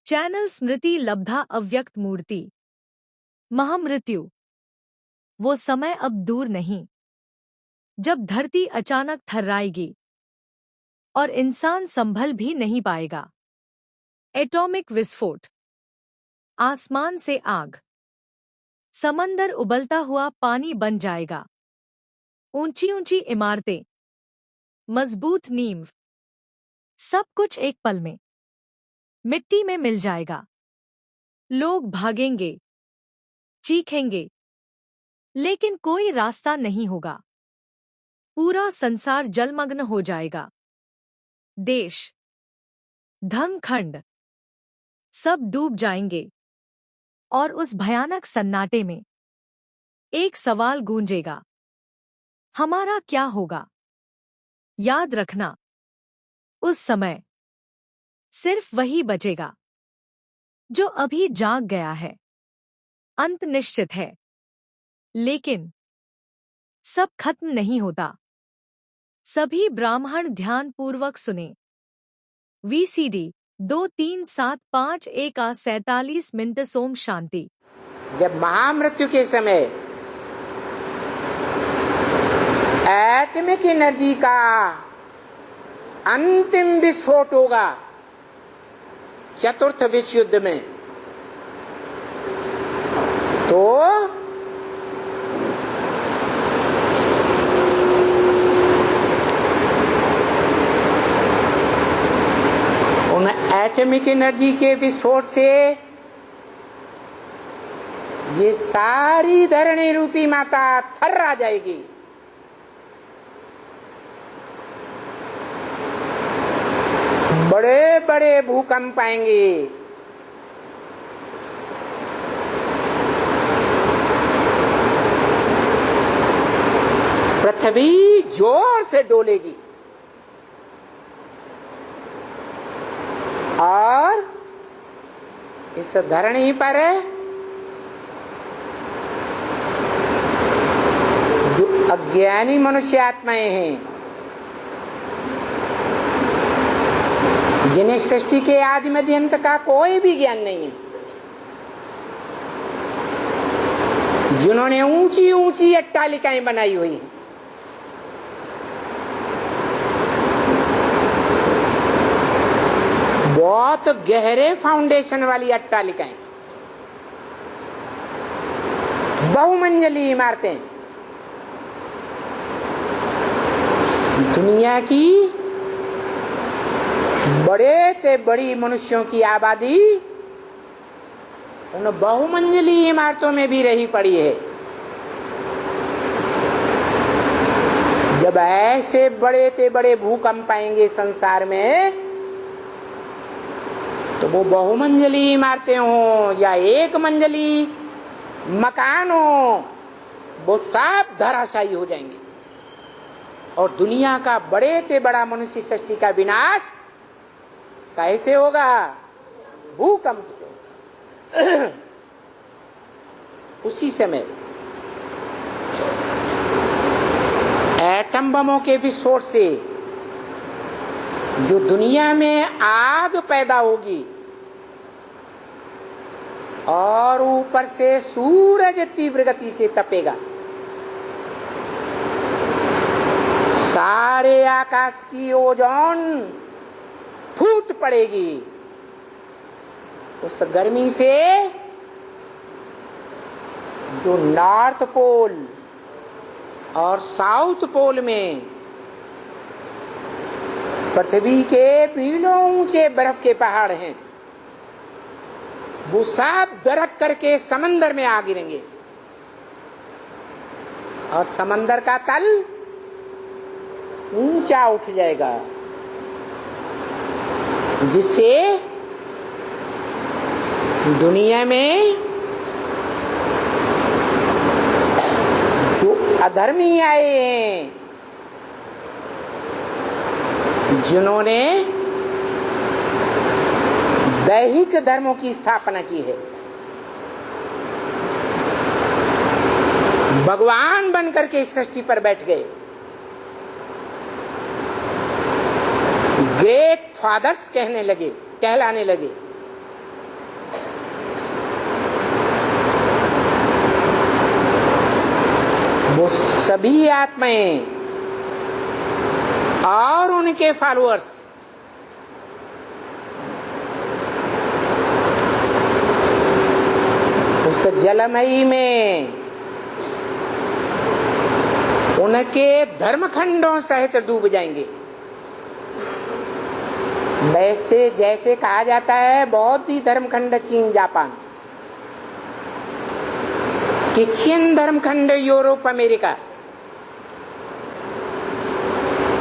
Channel स्मृति लब्धा अव्यक्त मूर्ति। महामृत्यु वो समय अब दूर नहीं जब धरती अचानक थर्राएगी और इंसान संभल भी नहीं पाएगा। एटॉमिक विस्फोट, आसमान से आग, समंदर उबलता हुआ पानी बन जाएगा। ऊंची ऊंची इमारतें, मजबूत नींव, सब कुछ एक पल में मिट्टी में मिल जाएगा। लोग भागेंगे, चीखेंगे, लेकिन कोई रास्ता नहीं होगा। पूरा संसार जलमग्न हो जाएगा। देश, धर्मखंड, सब डूब जाएंगे। और उस भयानक सन्नाटे में एक सवाल गूंजेगा, हमारा क्या होगा? याद रखना, उस समय सिर्फ वही बचेगा जो अभी जाग गया है। अंत निश्चित है, लेकिन सब खत्म नहीं होता। सभी ब्राह्मण ध्यान पूर्वक सुने। VCD 2375 सोम शांति। जब महामृत्यु के समय एटॉमिक एनर्जी का अंतिम विस्फोट होगा चतुर्थ विश्व युद्ध में, तो उन एटॉमिक एनर्जी के विस्फोट से ये सारी धरणी रूपी माता थर्रा जाएगी। बड़े बड़े भूकंप आएंगे। पृथ्वी जोर से डोलेगी और इस धरणी पर जो अज्ञानी मनुष्य आत्माएं हैं, जिन्हें सृष्टि के आदि मध्य अंत का कोई भी ज्ञान नहीं है, जिन्होंने ऊंची ऊंची अट्टालिकाएं बनाई हुई हैं, बहुत गहरे फाउंडेशन वाली अट्टालिकाएं, बहुमंजिली इमारतें, दुनिया की बड़े से बड़ी मनुष्यों की आबादी उन बहुमंजिली इमारतों में भी रही पड़ी है। जब ऐसे बड़े से बड़े भूकंप आएंगे संसार में, तो वो बहुमंजिली इमारतें हों या एक मंजिली मकान हो, वो सब धराशायी हो जाएंगे और दुनिया का बड़े से बड़ा मनुष्य सृष्टि का विनाश कैसे होगा? भूकंप से। उसी समय एटम बमों के विस्फोट से जो दुनिया में आग पैदा होगी और ऊपर से सूरज तीव्र गति से तपेगा, सारे आकाश की ओजोन फूट पड़ेगी। उस गर्मी से जो नॉर्थ पोल और साउथ पोल में पृथ्वी के मीलों ऊंचे बर्फ के पहाड़ हैं, वो सब दरक करके समंदर में आ गिरेंगे और समंदर का तल ऊंचा उठ जाएगा, जिससे दुनिया में जो अधर्मी आए हैं, जिन्होंने दैहिक धर्मों की स्थापना की है, भगवान बनकर के इस सृष्टि पर बैठ गए, ग्रेट फादर्स कहलाने लगे, वो सभी आत्माएं और उनके फॉलोअर्स उस जलमयी में उनके धर्मखंडों सहित डूब जाएंगे। वैसे जैसे कहा जाता है बौद्ध धर्मखंड चीन जापान, क्रिश्चियन धर्मखंड यूरोप अमेरिका,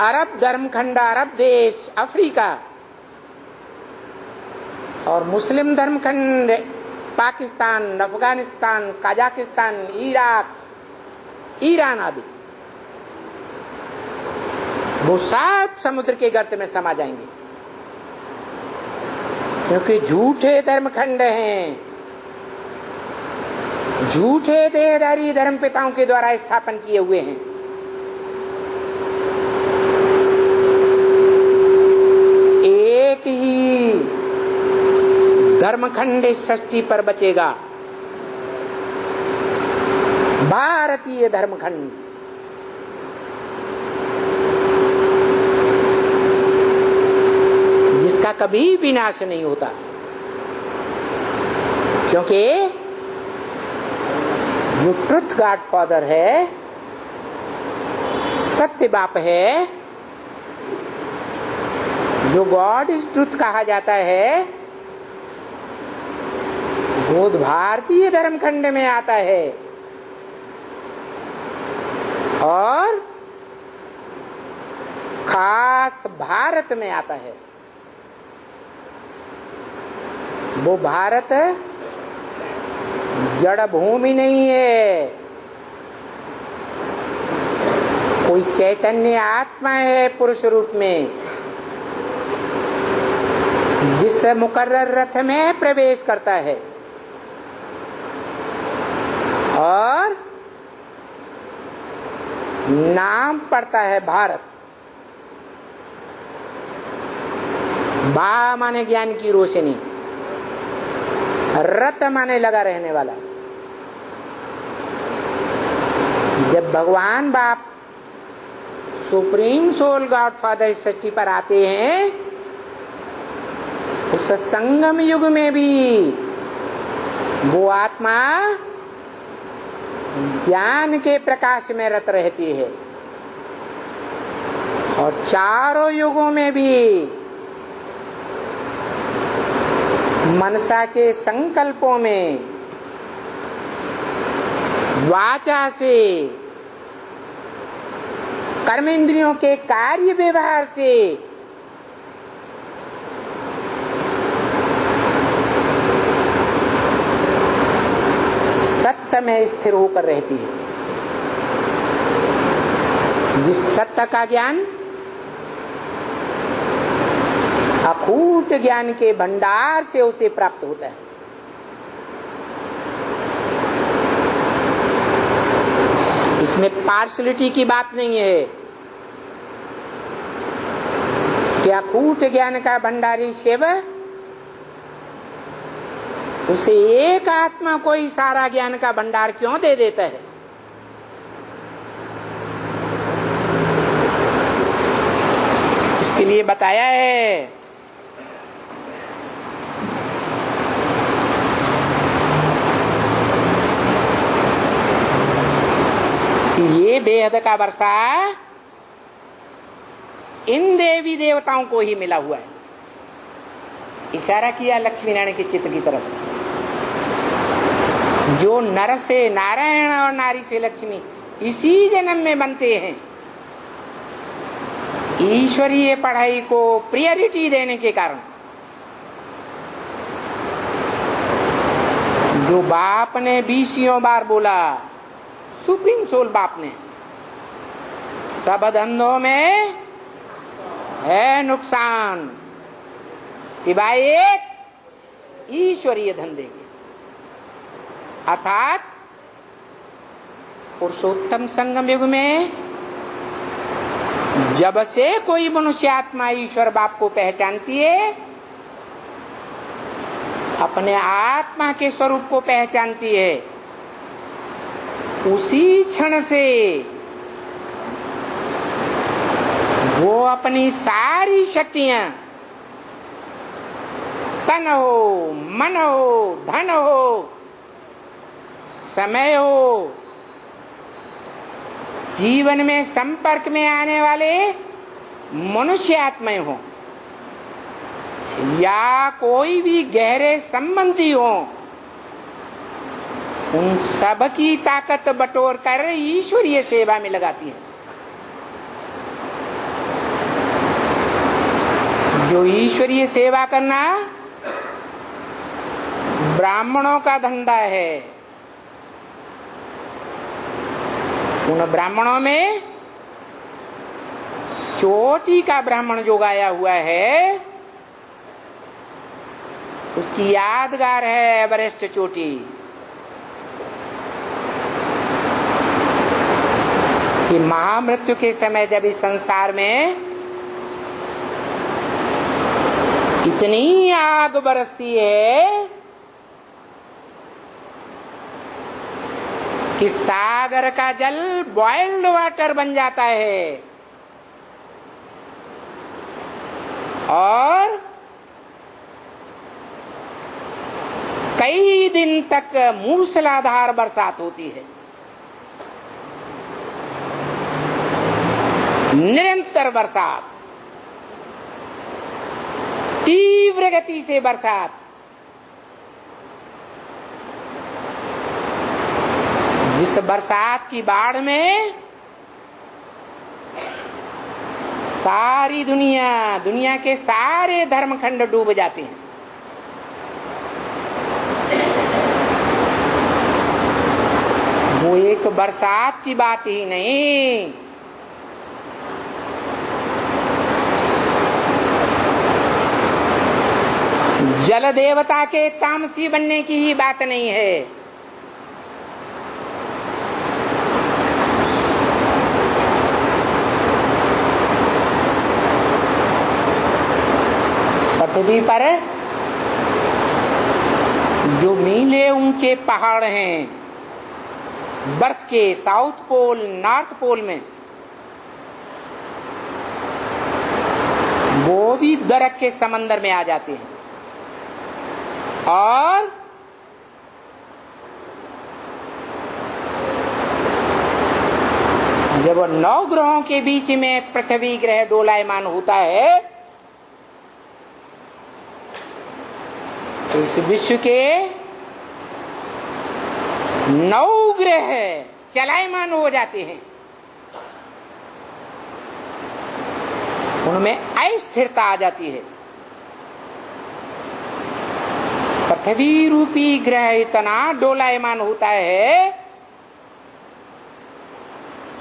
अरब धर्मखंड अरब देश अफ्रीका, और मुस्लिम धर्मखंड Pakistan, Afghanistan, Kazakhstan, Iraq, Iran आदि, वो सब समुद्र के गर्त में समा जाएंगे, क्योंकि झूठे धर्मखंड हैं, झूठे देहधारी धर्म पिताओं के द्वारा स्थापन किए हुए हैं। एक ही धर्मखंड इस सृष्टि पर बचेगा, भारतीय धर्मखंड। जिसका कभी विनाश नहीं होता, क्योंकि जो ट्रुथ गॉड फादर है, सत्य बाप है, जो गॉड इज ट्रुथ कहा जाता है, वो भारतीय धर्मखंड में आता है और खास भारत में आता है। वो भारत जड़ भूमि नहीं है, कोई चैतन्य आत्मा है पुरुष रूप में, जिस मुकर्रर रथ में प्रवेश करता है और नाम पड़ता है भारत। बा माने ज्ञान की रोशनी, रत माने लगा रहने वाला। जब भगवान बाप सुप्रीम सोल गॉड फादर इस सृष्टि पर आते हैं, उस संगम युग में भी वो आत्मा ज्ञान के प्रकाश में रत रहती है, और चारों युगों में भी मनसा के संकल्पों में, वाचा से, कर्मेंद्रियों के कार्य व्यवहार से सत्य में स्थिर होकर रहती है। जिस सत्य का ज्ञान अकूट ज्ञान के भंडार से उसे प्राप्त होता है। इसमें पार्शलिटी की बात नहीं है कि अकूट ज्ञान का भंडारी शिव उसे एक आत्मा को ही सारा ज्ञान का भंडार क्यों दे देता है। इसके लिए बताया है कि ये बेहद का वर्षा इन देवी देवताओं को ही मिला हुआ है। इशारा किया लक्ष्मी नारायण के चित्त की तरफ, जो नर से नारायण और नारी से लक्ष्मी इसी जन्म में बनते हैं। ईश्वरीय पढ़ाई को प्रायोरिटी देने के कारण जो बाप ने 20 बार बोला, सुप्रीम सोल बाप ने, सब धंधों में है नुकसान सिवाय एक ईश्वरीय धंधे के, अर्थात पुरुषोत्तम संगम युग में जब से कोई मनुष्य आत्मा ईश्वर बाप को पहचानती है, अपने आत्मा के स्वरूप को पहचानती है, उसी क्षण से वो अपनी सारी शक्तियां, तन हो, मन हो, धन हो, समय हो, जीवन में संपर्क में आने वाले मनुष्य आत्माएं हो या कोई भी गहरे संबंधी हो, उन सब की ताकत बटोर कर ईश्वरीय सेवा में लगाती है। जो ईश्वरीय सेवा करना ब्राह्मणों का धंधा है। उन ब्राह्मणों में चोटी का ब्राह्मण जो गाया हुआ है, उसकी यादगार है एवरेस्ट चोटी कि महामृत्यु के समय जब इस संसार में इतनी आग बरसती है कि सागर का जल बॉइल्ड वाटर बन जाता है और कई दिन तक मूसलाधार बरसात होती है, निरंतर बरसात, तीव्र गति से बरसात, जिस बरसात की बाढ़ में सारी दुनिया के सारे धर्मखंड डूब जाते हैं। वो एक बरसात की बात ही नहीं, जल देवता के तामसी बनने की ही बात नहीं है। पृथ्वी पर जो मीले ऊंचे पहाड़ हैं बर्फ के, साउथ पोल, नॉर्थ पोल में, वो भी दरक के समंदर में आ जाते हैं और जब 9 ग्रहों के बीच में पृथ्वी ग्रह डोलायमान होता है तो इस विश्व के 9 ग्रह चलायमान हो जाते हैं, उनमें अस्थिरता आ जाती है। पृथ्वी रूपी ग्रह इतना डोलायमान होता है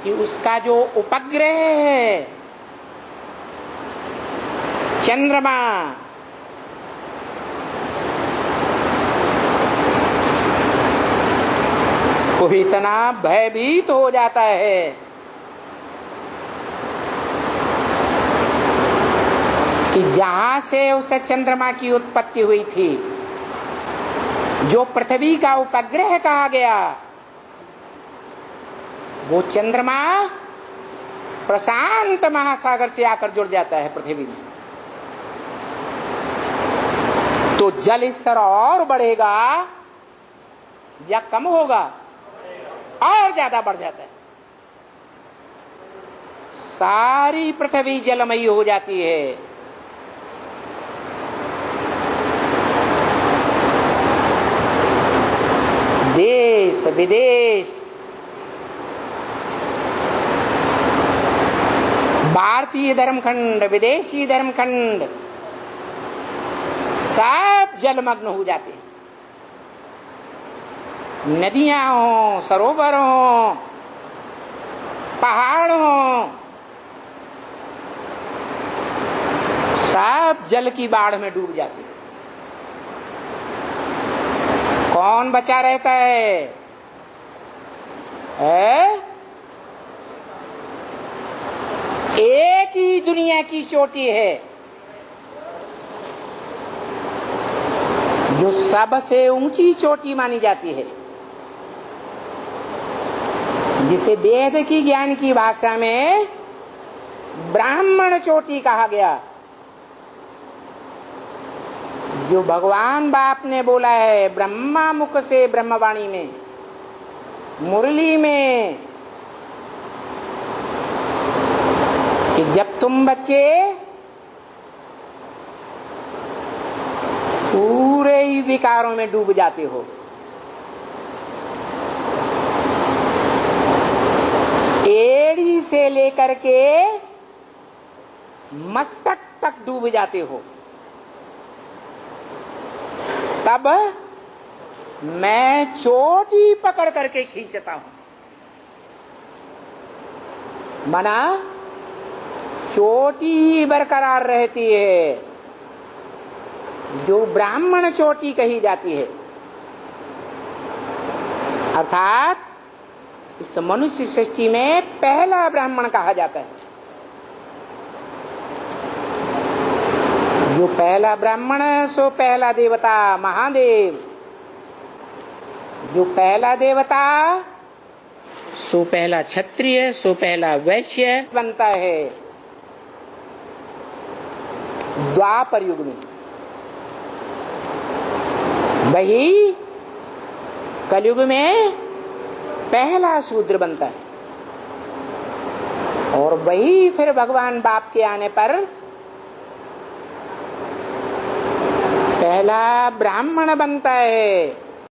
कि उसका जो उपग्रह है चंद्रमा, वो इतना भयभीत हो जाता है कि जहां से उस चंद्रमा की उत्पत्ति हुई थी, जो पृथ्वी का उपग्रह कहा गया, वो चंद्रमा प्रशांत महासागर से आकर जुड़ जाता है पृथ्वी में। तो जल स्तर और बढ़ेगा या कम होगा? और ज्यादा बढ़ जाता है। सारी पृथ्वी जलमयी हो जाती है। देश विदेश, भारतीय धर्मखंड, विदेशी धर्मखंड सब जलमग्न हो जाते हैं। नदियां हो, सरोवर हो, पहाड़ हो, सब जल की बाढ़ में डूब जाते हैं। कौन बचा रहता है? एक ही दुनिया की चोटी है जो सबसे ऊंची चोटी मानी जाती है। जिसे वेद की ज्ञान की भाषा में ब्राह्मण चोटी कहा गया, जो भगवान बाप ने बोला है ब्रह्मा मुख से ब्रह्मवाणी में, मुरली में, कि जब तुम बच्चे पूरे ही विकारों में डूब जाते हो, एड़ी से लेकर के मस्तक तक डूब जाते हो, तब मैं चोटी पकड़ करके खींचता हूं। मना चोटी ही बरकरार रहती है, जो ब्राह्मण चोटी कही जाती है। अर्थात इस मनुष्य सृष्टि में पहला ब्राह्मण कहा जाता है। जो पहला ब्राह्मण सो पहला देवता महादेव, जो पहला देवता सो पहला क्षत्रिय, सो पहला वैश्य बनता है द्वापर युग में। वही कलयुग में पहला शूद्र बनता है, और वही फिर भगवान बाप के आने पर पहला ब्राह्मण बनता है।